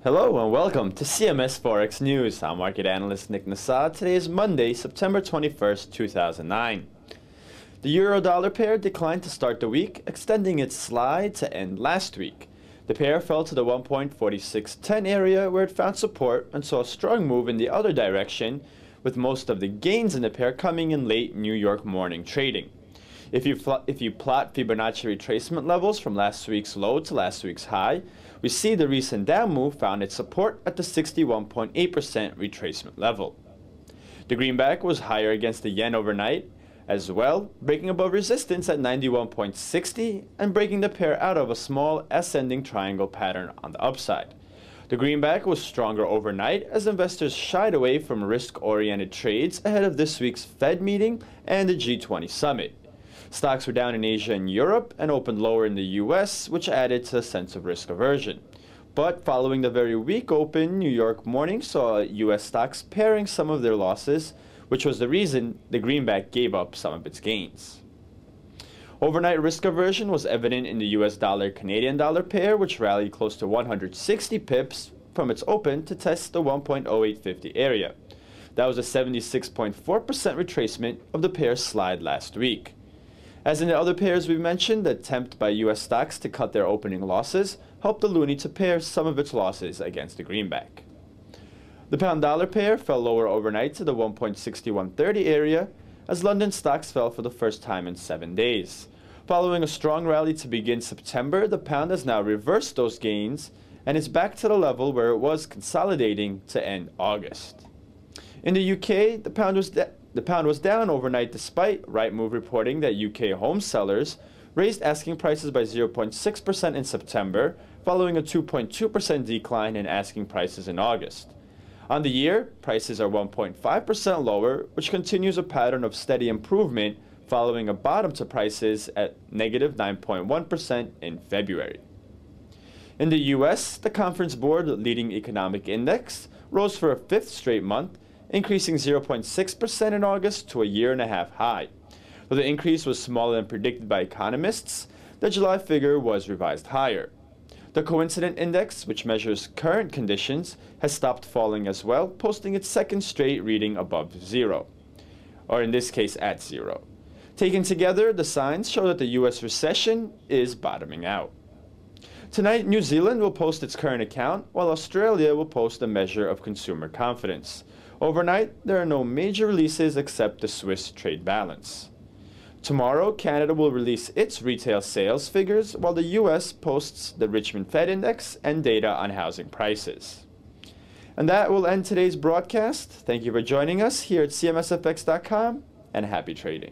Hello and welcome to CMS Forex News. I'm market analyst Nick Nassad. Today is Monday, September 21st, 2009. The euro-dollar pair declined to start the week, extending its slide to end last week. The pair fell to the 1.4610 area where it found support and saw a strong move in the other direction, with most of the gains in the pair coming in late New York morning trading. If you plot Fibonacci retracement levels from last week's low to last week's high, we see the recent down move found its support at the 61.8% retracement level. The Greenback was higher against the yen overnight as well, breaking above resistance at 91.60 and breaking the pair out of a small ascending triangle pattern on the upside. The Greenback was stronger overnight as investors shied away from risk-oriented trades ahead of this week's Fed meeting and the G20 summit. Stocks were down in Asia and Europe and opened lower in the US, which added to a sense of risk aversion. But following the very weak open, New York morning saw US stocks pairing some of their losses, which was the reason the Greenback gave up some of its gains. Overnight risk aversion was evident in the US dollar-Canadian dollar pair, which rallied close to 160 pips from its open to test the 1.0850 area. That was a 76.4% retracement of the pair's slide last week. As in the other pairs we mentioned, the attempt by US stocks to cut their opening losses helped the loonie to pair some of its losses against the Greenback. The pound-dollar pair fell lower overnight to the 1.6130 area as London stocks fell for the first time in 7 days. Following a strong rally to begin September, the pound has now reversed those gains and is back to the level where it was consolidating to end August. In the UK, the pound was down overnight despite Rightmove reporting that UK home sellers raised asking prices by 0.6% in September, following a 2.2% decline in asking prices in August. On the year, prices are 1.5% lower, which continues a pattern of steady improvement following a bottom to prices at negative 9.1% in February. In the US, the Conference Board Leading Economic Index rose for a fifth straight month, increasing 0.6% in August to a year-and-a-half high. Though the increase was smaller than predicted by economists, the July figure was revised higher. The Coincident Index, which measures current conditions, has stopped falling as well, posting its second straight reading above zero, or in this case at zero. Taken together, the signs show that the US recession is bottoming out. Tonight, New Zealand will post its current account, while Australia will post a measure of consumer confidence. Overnight, there are no major releases except the Swiss trade balance. Tomorrow, Canada will release its retail sales figures, while the US posts the Richmond Fed Index and data on housing prices. And that will end today's broadcast. Thank you for joining us here at CMSFX.com, and happy trading.